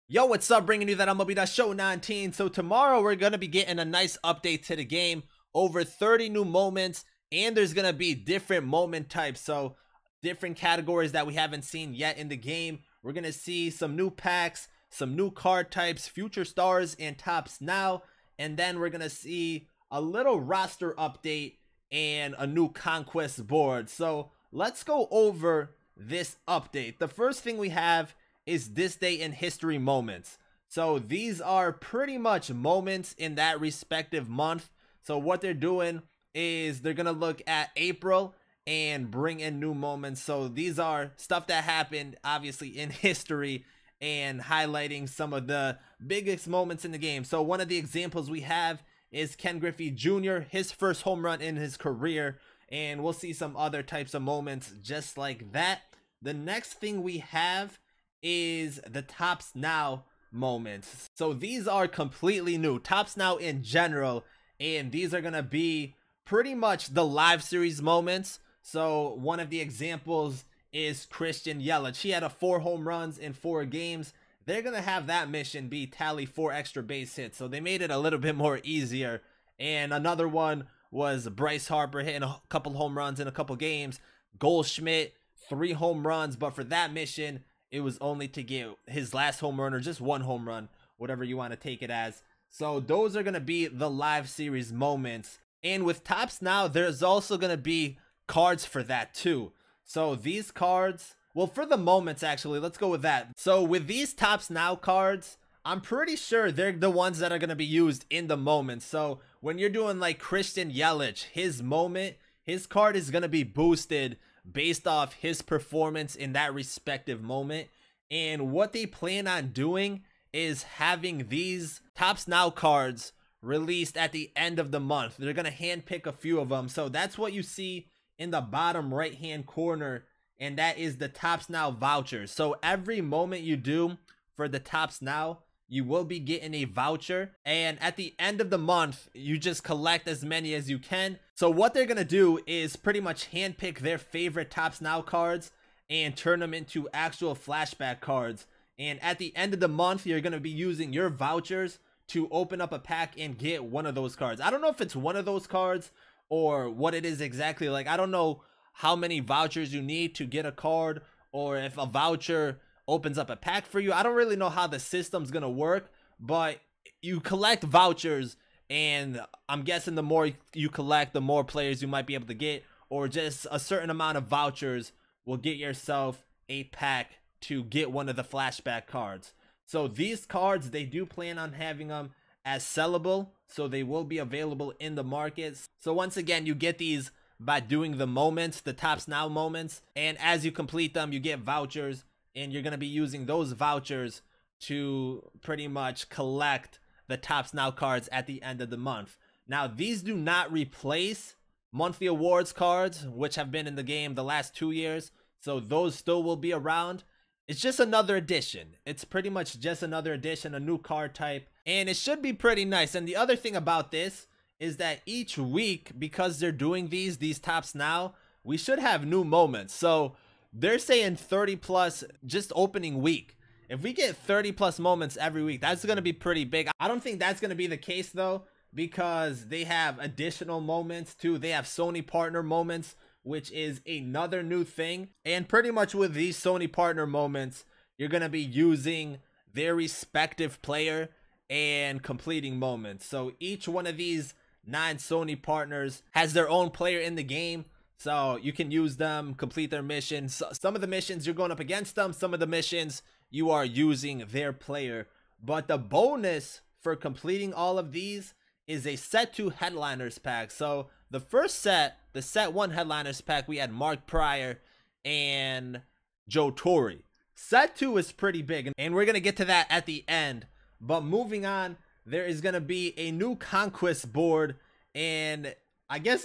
Yo, what's up? Bringing you that MLB Show 19. So tomorrow we're going to be getting a nice update to the game. Over 30 new moments, and there's going to be different moment types. So different categories that we haven't seen yet in the game. We're going to see some new packs, some new card types, future stars, and tops now. And then we're going to see a little roster update and a new conquest board. So let's go over this update. The first thing we have is this day in history moments. So these are pretty much moments in that respective month. So what they're doing is they're gonna look at April and bring in new moments. So these are stuff that happened obviously in history and highlighting some of the biggest moments in the game. So one of the examples we have is Ken Griffey Jr., his first home run in his career, and we'll see some other types of moments just like that. The next thing we have is the Tops Now moments. So these are completely new. Tops Now in general, and these are gonna be pretty much the live series moments. So one of the examples is Christian Yelich. He had 4 home runs in 4 games. They're gonna have that mission be tally 4 extra base hits, so they made it a little bit more easier. And another one was Bryce Harper hitting a couple home runs in a couple games. Goldschmidt 3 home runs, but for that mission it was only to get his last home run or just 1 home run, whatever you want to take it as. So those are going to be the live series moments. And with Tops Now, there's also going to be cards for that too. So these cards, well, for the moments actually, let's go with that. So with these Tops Now cards, I'm pretty sure they're the ones that are going to be used in the moment. So when you're doing like Christian Yelich, his moment, his card is going to be boosted based off his performance in that respective moment. And what they plan on doing is having these Tops Now cards released at the end of the month. They're going to handpick a few of them. So that's what you see in the bottom right hand corner, and that is the Tops Now vouchers. So every moment you do for the Tops Now, you will be getting a voucher, and at the end of the month you just collect as many as you can. So what they're gonna do is pretty much handpick their favorite Tops Now cards and turn them into actual flashback cards, and at the end of the month you're gonna be using your vouchers to open up a pack and get one of those cards. I don't know if it's one of those cards or what it is exactly. Like, I don't know how many vouchers you need to get a card, or if a voucher opens up a pack for you. I don't really know how the system's gonna work, but you collect vouchers, and I'm guessing the more you collect, the more players you might be able to get, or just a certain amount of vouchers will get yourself a pack to get one of the flashback cards. So these cards, they do plan on having them as sellable, so they will be available in the markets. So once again, you get these by doing the moments, the Tops Now moments, and as you complete them you get vouchers, and you're going to be using those vouchers to pretty much collect the Tops Now cards at the end of the month. Now, these do not replace monthly awards cards, which have been in the game the last 2 years. So those still will be around. It's just another edition. It's pretty much just another edition, a new card type, and it should be pretty nice. And the other thing about this is that each week, because they're doing these Tops Now, we should have new moments. So they're saying 30 plus just opening week. If we get 30 plus moments every week, that's going to be pretty big. I don't think that's going to be the case though, because they have additional moments too. They have Sony partner moments, which is another new thing. And pretty much with these Sony partner moments, you're going to be using their respective player and completing moments. So each one of these 9 Sony partners has their own player in the game. So you can use them, complete their missions. Some of the missions you're going up against them, some of the missions you are using their player. But the bonus for completing all of these is a set 2 headliners pack. So the first set, the set 1 headliners pack, we had Mark Pryor and Joe Torre. Set 2 is pretty big, and we're going to get to that at the end. But moving on, there is going to be a new conquest board, and I guess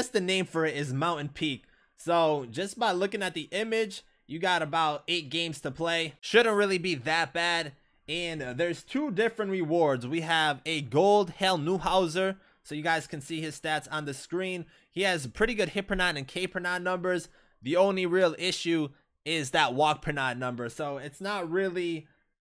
the name for it is Mountain Peak. So just by looking at the image, you got about 8 games to play. Shouldn't really be that bad. And there's 2 different rewards. We have a gold Hale Newhouser, so you guys can see his stats on the screen. He has pretty good hit per nine and K per nine numbers. The only real issue is that walk per nine number. So it's not really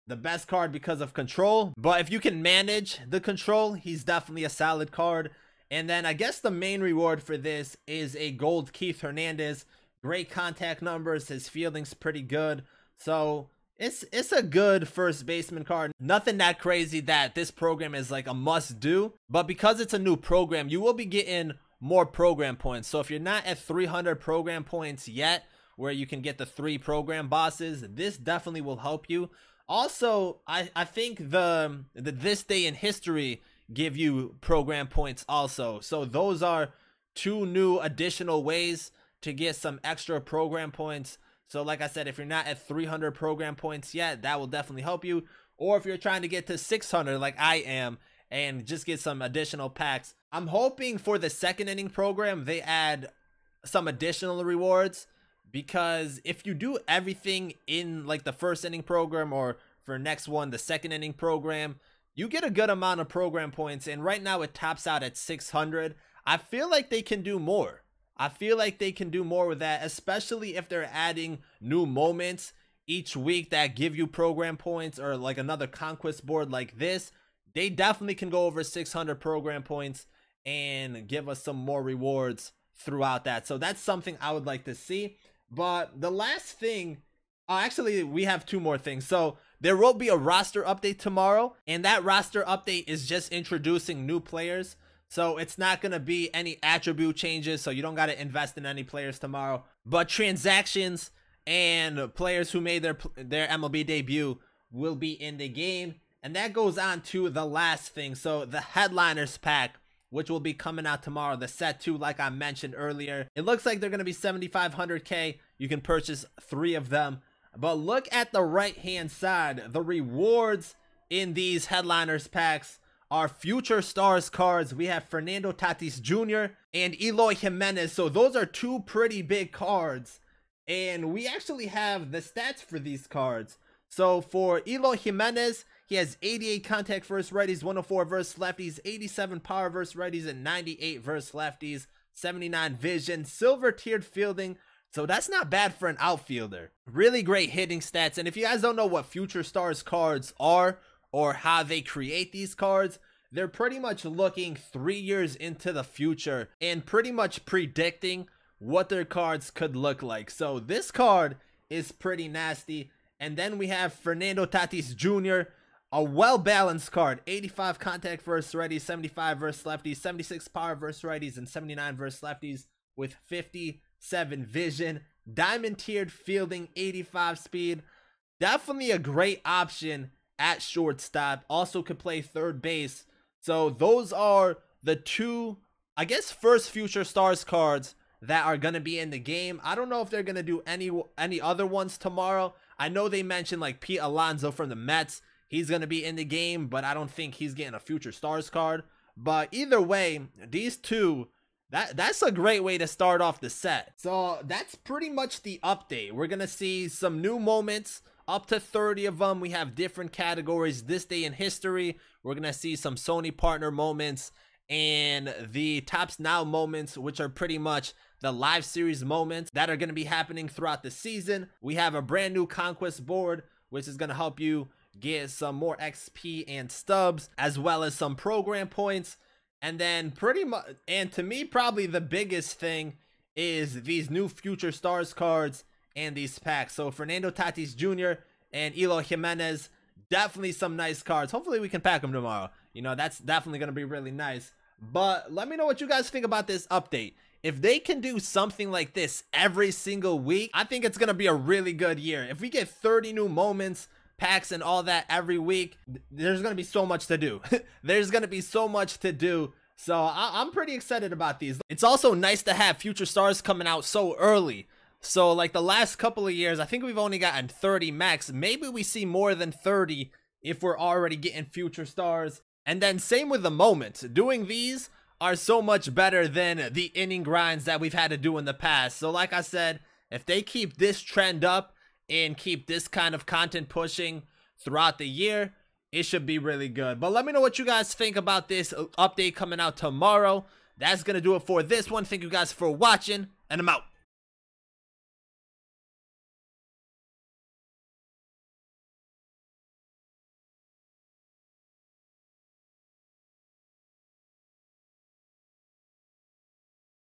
the best card because of control, but if you can manage the control, he's definitely a solid card. And then I guess the main reward for this is a gold Keith Hernandez. Great contact numbers, his fielding's pretty good, so it's a good first baseman card. Nothing that crazy that this program is like a must do, but because it's a new program, you will be getting more program points. So if you're not at 300 program points yet, where you can get the 3 program bosses, this definitely will help you. Also, I think the this day in history give you program points also. So those are 2 new additional ways to get some extra program points. So like I said, if you're not at 300 program points yet, that will definitely help you. Or if you're trying to get to 600 like I am and just get some additional packs, I'm hoping for the second inning program they add some additional rewards, because if you do everything in like the first inning program, or for next one the second inning program, you get a good amount of program points, and right now it tops out at 600. I feel like they can do more. I feel like they can do more with that, especially if they're adding new moments each week that give you program points, or like another conquest board like this. They definitely can go over 600 program points and give us some more rewards throughout that. So that's something I would like to see. But the last thing, actually we have 2 more things. So there will be a roster update tomorrow, and that roster update is just introducing new players. So it's not going to be any attribute changes, so you don't got to invest in any players tomorrow. But transactions and players who made their MLB debut will be in the game. And that goes on to the last thing. So the headliners pack, which will be coming out tomorrow, the set 2, like I mentioned earlier. It looks like they're going to be 7,500K. You can purchase 3 of them. But look at the right hand side. The rewards in these headliners packs are future stars cards. We have Fernando Tatis Jr. and Eloy Jimenez. So those are 2 pretty big cards. And we actually have the stats for these cards. So for Eloy Jimenez, he has 88 contact versus righties, 104 versus lefties, 87 power versus righties, and 98 versus lefties, 79 vision, silver tiered fielding. So that's not bad for an outfielder. Really great hitting stats. And if you guys don't know what future stars cards are, or how they create these cards, they're pretty much looking 3 years into the future and pretty much predicting what their cards could look like. So this card is pretty nasty. And then we have Fernando Tatis Jr., a well-balanced card. 85 contact versus righties, 75 versus lefties, 76 power versus righties, and 79 versus lefties, with 57 vision, diamond tiered fielding, 85 speed. Definitely a great option at shortstop. Also could play third base. So those are the 2, I guess, first future stars cards that are gonna be in the game. I don't know if they're gonna do any other ones tomorrow. I know they mentioned like Pete Alonso from the Mets. He's gonna be in the game, but I don't think he's getting a future stars card. But either way, these 2, that's a great way to start off the set. So that's pretty much the update. We're gonna see some new moments, up to 30 of them. We have different categories. This day in history, we're gonna see some Sony partner moments and the TOPPS Now moments, which are pretty much the live series moments that are going to be happening throughout the season. We have a brand new conquest board, which is going to help you get some more XP and stubs, as well as some program points. And then pretty much, and to me, probably the biggest thing is these new future stars cards and these packs. So Fernando Tatis Jr. and Eloy Jimenez, definitely some nice cards. Hopefully we can pack them tomorrow. You know, that's definitely going to be really nice. But let me know what you guys think about this update. If they can do something like this every single week, I think it's going to be a really good year. If we get 30 new moments, packs, and all that every week, there's going to be so much to do. There's going to be so much to do. So I'm pretty excited about these. It's also nice to have future stars coming out so early. So like the last couple of years, I think we've only gotten 30 max. Maybe we see more than 30 if we're already getting future stars. And then same with the moments. Doing these are so much better than the inning grinds that we've had to do in the past. So like I said, if they keep this trend up and keep this kind of content pushing throughout the year, it should be really good. But let me know what you guys think about this update coming out tomorrow. That's gonna do it for this one. Thank you guys for watching, and I'm out.